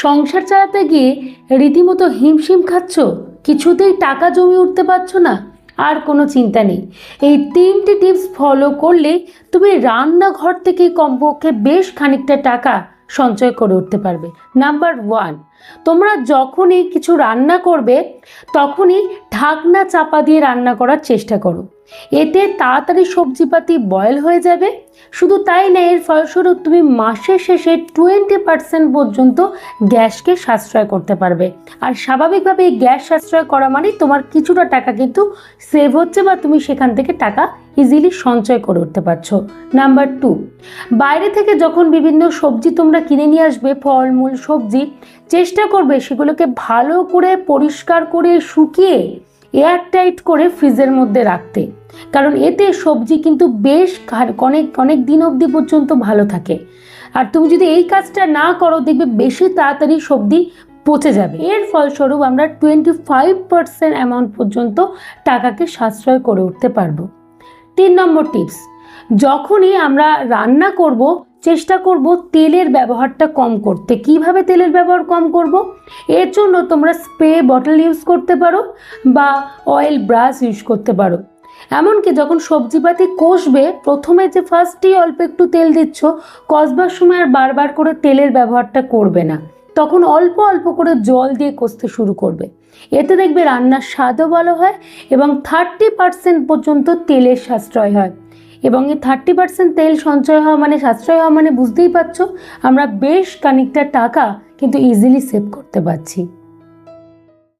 সংসার চালাতে গিয়ে রীতিমতো হিমশিম খাচ্ছ, কিছুতেই টাকা জমিয়ে উঠতে পারছো না? আর কোনো চিন্তা নেই, এই 3টি টিপস ফলো করলে তুমি রান্নাঘর থেকে কমপক্ষে বেশ খানিকটা টাকা সঞ্চয় করে উঠতে পারবে। নাম্বার 1, তোমরা যখনই কিছু রান্না করবে তখনই ঢাকনা চাপা দিয়ে রান্না করার চেষ্টা করো। এতে তাড়াতাড়ি সবজিপাতি বয়েল হয়ে যাবে। শুধু তাই না, এর ফলস্বরূপ তুমি মাসের শেষে 20% পর্যন্ত গ্যাসকে সাশ্রয় করতে পারবে। আর স্বাভাবিকভাবে এই গ্যাস সাশ্রয় করা মানে তোমার কিছুটা টাকা কিন্তু সেভ হচ্ছে, বা তুমি সেখান থেকে টাকা ইজিলি সঞ্চয় করে উঠতে পারছো। নাম্বার 2, বাইরে থেকে যখন বিভিন্ন সবজি তোমরা কিনে নিয়ে আসবে, ফলমূল সবজি, চেষ্টা করবে সেগুলোকে ভালো করে পরিষ্কার করে শুকিয়ে এয়ারটাইট করে ফ্রিজের মধ্যে রাখতে। কারণ এতে সবজি কিন্তু বেশ অনেক দিন অবধি পর্যন্ত ভালো থাকে। আর তুমি যদি এই কাজটা না করো, দেখবে বেশি তাড়াতাড়ি সবজি পচে যাবে। এর ফলস্বরূপ আমরা 25% অ্যামাউন্ট পর্যন্ত টাকাকে সাশ্রয় করে উঠতে পারবো। 3 নম্বর টিপস, যখনই আমরা রান্না করব চেষ্টা করব তেলের ব্যবহারটা কম করতে। কিভাবে তেলের ব্যবহার কম করব? এর জন্য তোমরা স্প্রে বটল ইউজ করতে পারো বা অয়েল ব্রাশ ইউজ করতে পারো। এমনকি যখন সবজিপাতি কষবে, প্রথমে যে ফার্স্টেই অল্প একটু তেল দিচ্ছ, কষবার সময় আর বারবার করে তেলের ব্যবহারটা করবে না। তখন অল্প অল্প করে জল দিয়ে কষতে শুরু করবে। এতে দেখবে রান্নার স্বাদও ভালো হয় এবং 30% পর্যন্ত তেলের সাশ্রয় হয়। এবং এই 30% তেল সঞ্চয় হওয়া মানে সাশ্রয় হওয়া মানে বুঝতেই পারছো, আমরা বেশ খানিকটা টাকা কিন্তু ইজিলি সেভ করতে পারছি।